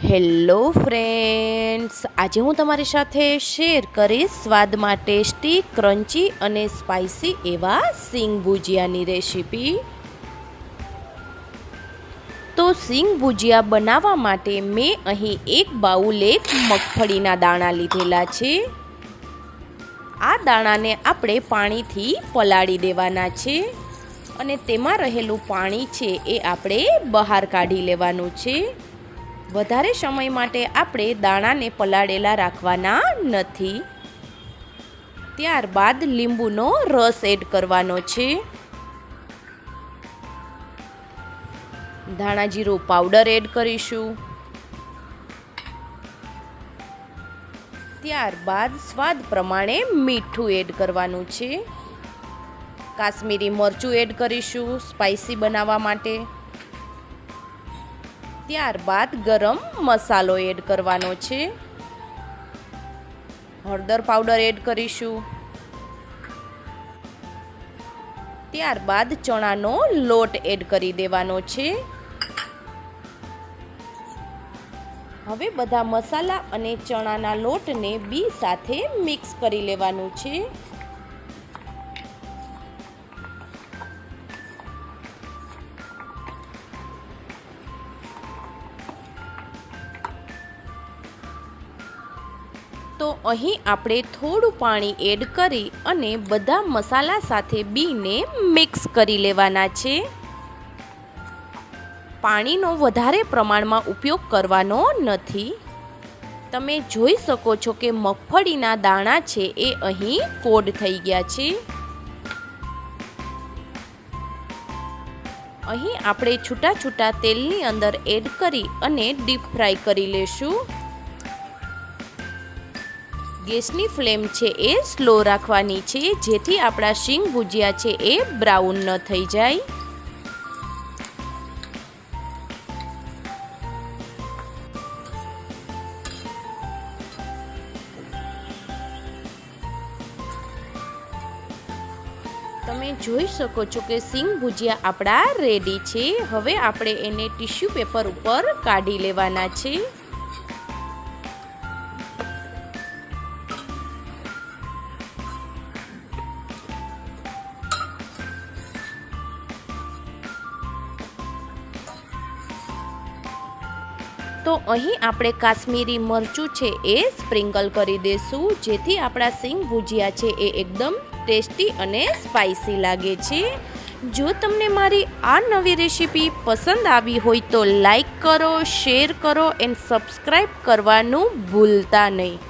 Hello friends, આજે હું તમારી સાથે શેર કરીશ સ્વાદમાં ટેસ્ટી, ક્રન્ચી અને સ્પાઇસી એવા સિંગ ભુજિયાની રેસીપી. તો સિંગ ભુજિયા બનાવવા માટે મેં અહીં એક બાઉલ મગફળીના દાણા લીધેલા છે. આ દાણાને આપણે પાણીથી પલાળી દેવાના છે અને તેમાં રહેલું પાણી છે એ આપણે બહાર કાઢી લેવાનું છે. વધારે સમય માટે આપણે દાણાને પલાળેલા રાખવાના નથી. ત્યારબાદ લીંબુનો રસ એડ કરવાનો છે. ધાણા જીરું પાવડર એડ કરીશું. ત્યારબાદ સ્વાદ પ્રમાણે મીઠું એડ કરવાનું છે. કાશ્મીરી મરચું એડ કરીશું સ્પાઇસી બનાવવા માટે. ત્યારબાદ ગરમ મસાલો એડ કરવાનો છે. હળદર પાવડર એડ કરીશું. ત્યારબાદ ચણાનો લોટ એડ કરી દેવાનો છે. હવે બધા મસાલા અને ચણાના લોટને બી સાથે મિક્સ કરી લેવાનું છે. તો અહીં આપણે થોડું પાણી એડ કરી અને બધા મસાલા સાથે બીને મિક્સ કરી લેવાના છે. પાણીનો વધારે પ્રમાણમાં ઉપયોગ કરવાનો નથી. તમે જોઈ શકો છો કે મગફળીના દાણા છે એ અહીં કોડ થઈ ગયા છે. અહીં આપણે છૂટા છૂટા તેલની અંદર એડ કરી અને ડીપ ફ્રાય કરી લેશું. ગેસની ફ્લેમ છે એ સ્લો રાખવાની છે, જેથી આપણા સિંગ ભુજિયા છે એ બ્રાઉન ન થઈ જાય. તમે જોઈ શકો છો કે સિંગ ભુજિયા આપણા રેડી છે. હવે આપણે એને ટીશ્યુ પેપર ઉપર કાઢી લેવાના છે. તો અહીં આપણે કાશ્મીરી મરચું છે એ સ્પ્રિંકલ કરી દઈશું, જેથી આપણા સિંગ ભુજિયા છે એ એકદમ ટેસ્ટી અને સ્પાઇસી લાગે છે. જો તમને મારી આ નવી રેસીપી પસંદ આવી હોય તો લાઈક કરો, શેર કરો એન્ડ સબસ્ક્રાઈબ કરવાનું ભૂલતા નહીં.